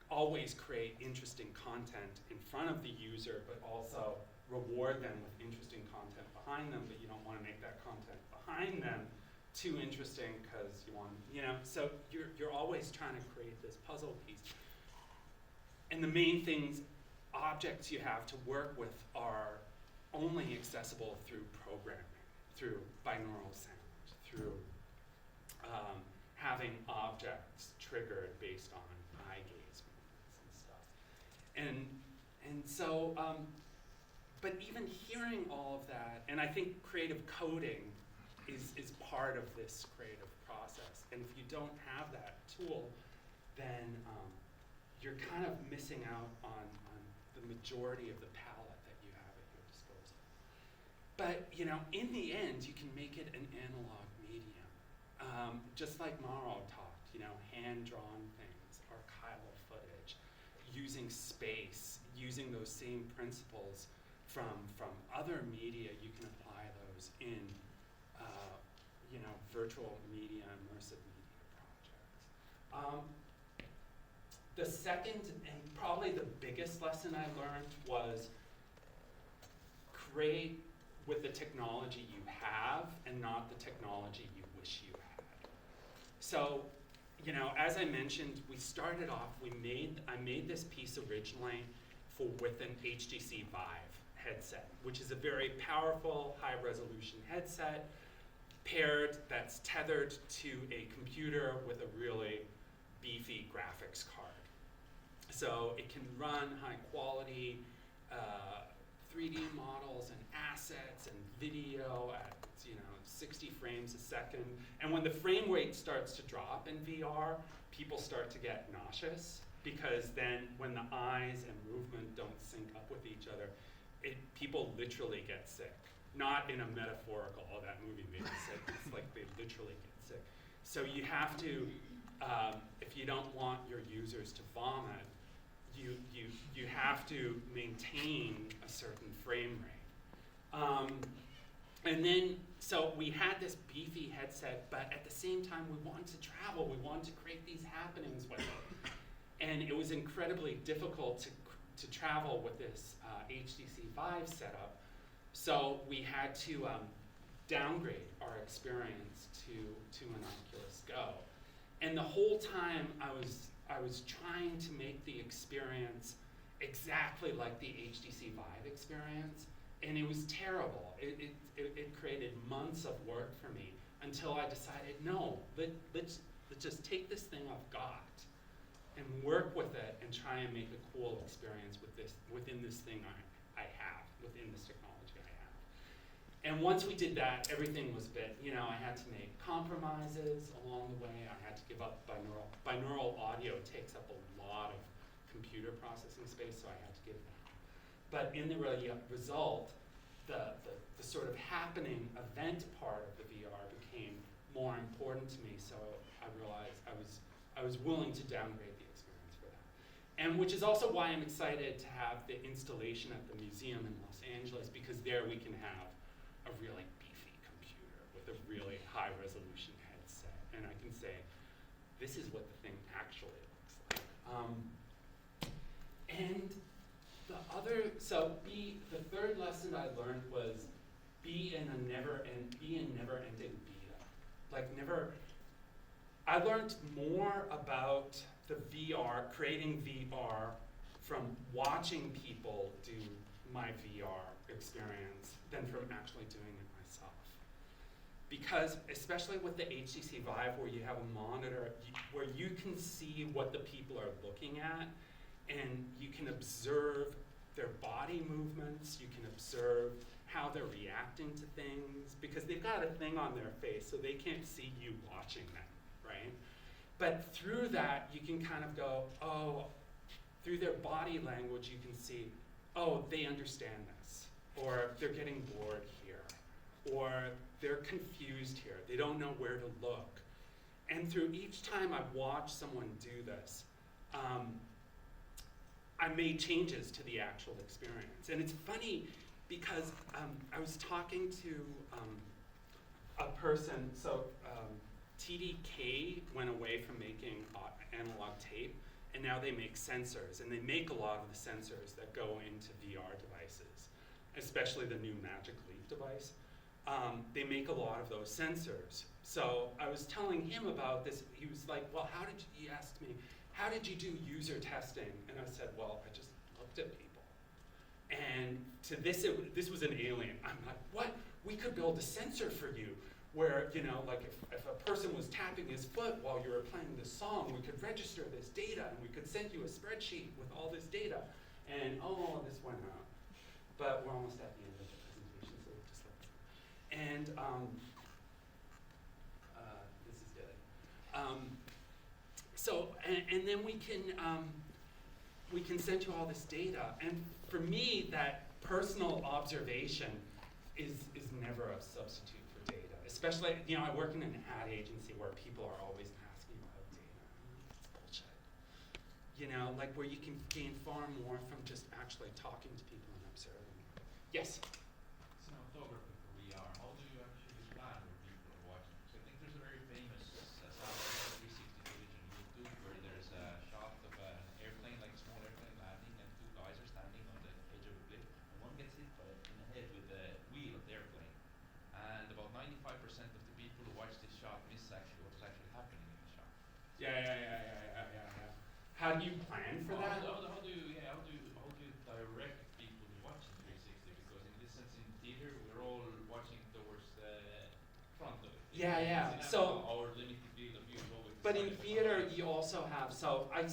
always create interesting content in front of the user, but also reward them with interesting content behind them, but you don't want to make that content behind them too interesting because you want, so you're always trying to create this puzzle piece. And the main things, objects you have to work with are only accessible through programming, through binaural sound, through having objects triggered based on eye gaze movements and stuff. And so, but even hearing all of that, and I think creative coding is part of this creative process. And if you don't have that tool, then you're kind of missing out on the majority of the palette that you have at your disposal. But in the end, you can make it an analog medium. Just like Mauro talked, hand-drawn things, archival footage, using space, using those same principles from other media, you can apply those in virtual media, immersive media projects. The second and probably the biggest lesson I learned was create with the technology you have and not the technology you wish you had. So, as I mentioned, we started off, I made this piece originally with an HTC Vive headset, which is a very powerful, high-resolution headset that's tethered to a computer with a really beefy graphics card. So it can run high-quality 3D models and assets and video at 60 frames a second. And when the frame rate starts to drop in VR, people start to get nauseous because then when the eyes and movement don't sync up with each other, people literally get sick. Not in a metaphorical, oh, that movie made me sick. It's like they literally get sick. So you have to, if you don't want your users to vomit, you have to maintain a certain frame rate. And then, so we had this beefy headset, but at the same time we wanted to travel, we wanted to create these happenings with it. And it was incredibly difficult to travel with this HTC Vive setup. So we had to downgrade our experience to an Oculus Go. And the whole time I was trying to make the experience exactly like the HTC Vive experience, and it was terrible. It created months of work for me until I decided, no, let's just take this thing I've got and work with it and try and make a cool experience within this thing I have, within this technology I have. And once we did that, everything was a bit, I had to make compromises along the way. I had to give up binaural. Binaural audio takes up a lot of computer processing space, so I had to give that. But in the result, the sort of happening event part of the VR became more important to me, so I realized I was willing to downgrade the experience for that. And which is also why I'm excited to have the installation at the museum in Los Angeles, because there we can have a really beefy computer with a really high resolution headset. And I can say, this is what the thing actually looks like. And the third lesson I learned was be in never-ending beta. I learned more about the VR, creating VR, from watching people do my VR experience than from actually doing it myself. because especially with the HTC Vive, where you have a monitor, where you can see what the people are looking at, and you can observe their body movements, you can observe how they're reacting to things, because they've got a thing on their face, so they can't see you watching them, right? But through that, you can kind of go, oh, through their body language, you can see, oh, they understand this, or they're getting bored here, or they're confused here, they don't know where to look. And through each time I've watched someone do this, I made changes to the actual experience. And it's funny because I was talking to a person, so TDK went away from making analog tape, and now they make sensors, and they make a lot of the sensors that go into VR devices, especially the new Magic Leap device. They make a lot of those sensors. So I was telling him about this. He was like, well, he asked me, how did you do user testing? And I said, well, I just looked at people. And to this, this was an alien. I'm like, what? We could build a sensor for you where, you know, like if a person was tapping his foot while you were playing this song, we could register this data and we could send you a spreadsheet with all this data. And oh, this went out. But we're almost at the end of the presentation, so just let me. And this is good. And then we can send you all this data. And for me, that personal observation is never a substitute for data. Especially, you know, I work in an ad agency where people are always asking about data. It's bullshit. You know, like where you can gain far more from just actually talking to people and observing. Yes? Cinematography for VR, how do you actually plan where people are watching? So I think there's a very famous South 360 footage on YouTube where there's a shot of an airplane, like a small airplane landing, and two guys are standing on the edge of a cliff, and one gets hit in the head with the wheel of the airplane. And about 95% of the people who watch this shot miss actually what is actually happening in the shot. Yeah. How do you plan for that? How do you direct people to watch in 360? Because in this sense, in theater, we're all watching towards the front of it. Yeah. In So our limited field of view is always. but in theater, you also have, so I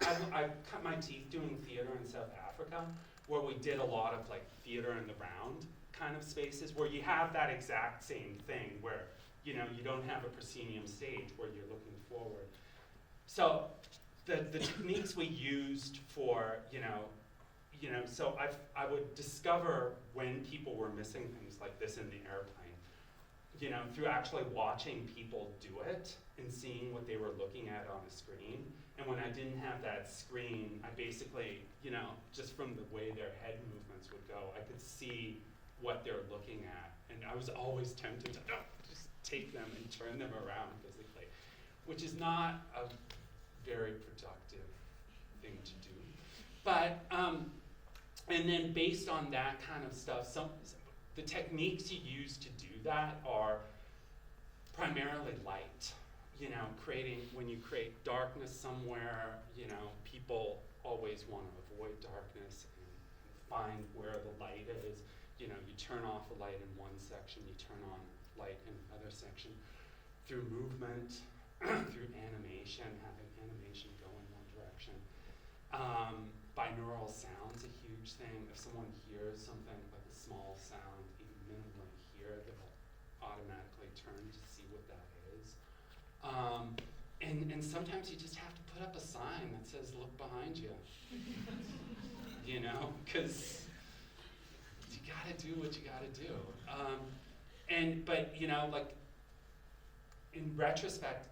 cut my teeth doing theater in South Africa, where we did a lot of like theater in the round kind of spaces, where you have that exact same thing, where, you know, you don't have a proscenium stage where you're looking forward. So the techniques we used for, so I would discover when people were missing things like this in the airplane, through actually watching people do it and seeing what they were looking at on a screen. And when I didn't have that screen, I basically, just from the way their head movements would go, I could see what they're looking at. And I was always tempted to just take them and turn them around physically, which is not a very productive thing to do. But, and then based on that kind of stuff, the techniques you use to do that are primarily light. When you create darkness somewhere, people always want to avoid darkness and find where the light is. You turn off the light in one section, you turn on light in another section. Through movement, through animation, having animation go in one direction. Binaural sound's a huge thing. If someone hears something like a small sound, even minimally here, they'll automatically turn to see what that is. And sometimes you just have to put up a sign that says, look behind you. Because you gotta do what you gotta do. But in retrospect,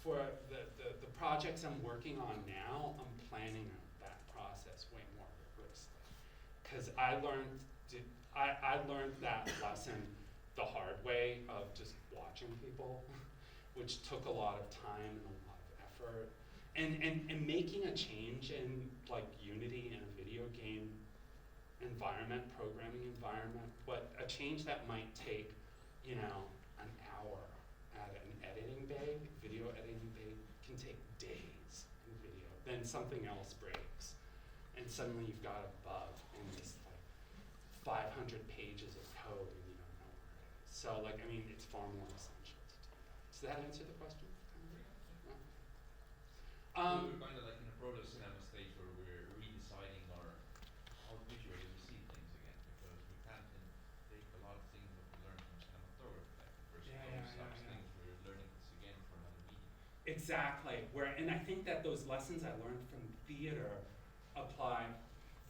for the projects I'm working on now, I'm planning that process way more rigorously. Because I learned that lesson the hard way of just watching people, which took a lot of time and a lot of effort. And making a change in Unity in a video game environment, programming environment, but a change that might take, an hour at an editing bay, video editing bay, can take days in video. Then something else breaks, and suddenly you've got a bug in this 500 pages of code, and you don't know where it is. So it's far more essential to do that. Does that answer the question? No? We're kind of like in a proto-cinema stage where we're redeciding how visually we see things again, because we can't take a lot of things that we learned from cinematography, like the first close-ups, things we're learning this again from other media. Exactly. And I think that those lessons I learned from theater apply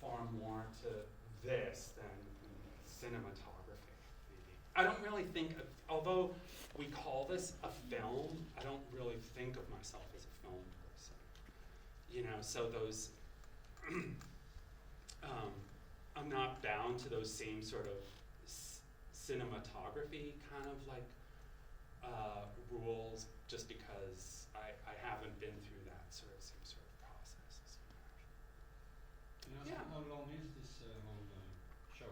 far more to this than cinematography, maybe. I don't really think, although we call this a film, I don't really think of myself as a film person. You know, so those, I'm not bound to those same sort of cinematography kind of like rules just because I haven't been through that same sort of process as you imagine. Yeah. How long is this whole show?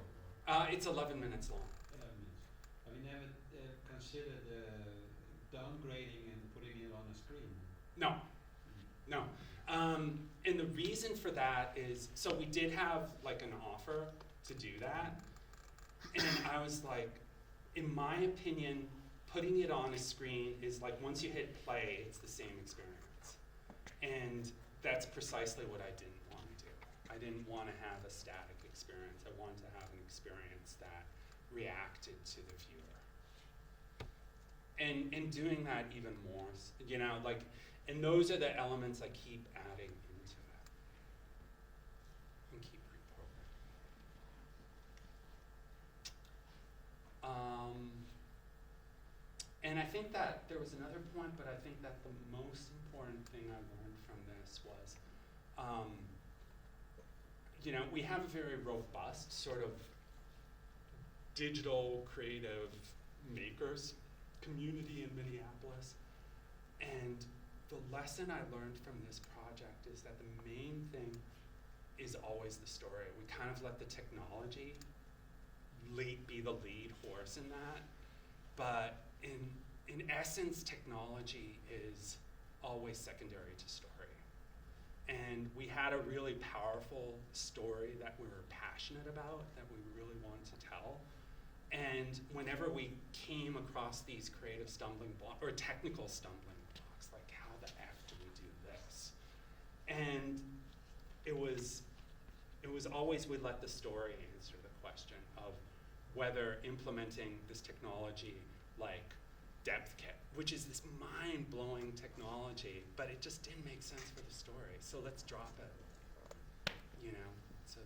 It's 11 minutes long. 11 minutes. Have you never considered downgrading and putting it on a screen? No. And the reason for that is, so we did have like an offer to do that, and I was like, in my opinion, putting it on a screen is like once you hit play, it's the same experience. And that's precisely what I didn't want to do. I didn't want to have a static experience. I wanted to have an experience that reacted to the viewer. And doing that even more, you know, like, and those are the elements I keep adding into it and keep reprogramming. And I think that there was another point, but I think that the most important thing I learned from this was, you know, we have a very robust sort of digital creative makers community in Minneapolis. And the lesson I learned from this project is that the main thing is always the story. We kind of let the technology be the lead horse in that, but in essence, technology is always secondary to story. And we had a really powerful story that we were passionate about, that we really wanted to tell. And whenever we came across these creative stumbling blocks, or technical stumbling blocks, like how the F do we do this? And it was always we let the story answer the question of whether implementing this technology like depth kit, which is this mind-blowing technology, but it just didn't make sense for the story, so let's drop it, you know? So,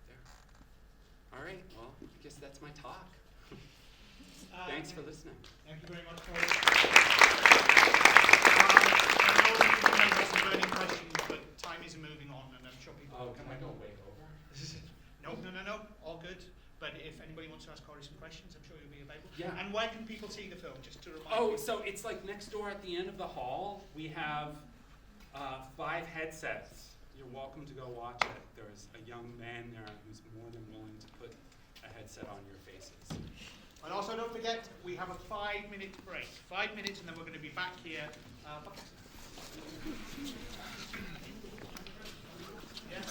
there. All right, well, I guess that's my talk. Thanks for listening. Thank you very much, Cory. I know you may have some burning questions, but time is moving on, and I'm sure people will come Can I in. go way over? No, all good. But if anybody wants to ask Cory some questions, I'm sure you'll be available. Yeah. And where can people see the film, just to remind Oh, you? so it's like next door at the end of the hall, we have 5 headsets. You're welcome to go watch it. There's a young man there who's more than willing to put a headset on your faces. And also don't forget, we have a 5-minute break. 5 minutes, and then we're going to be back here. Yeah.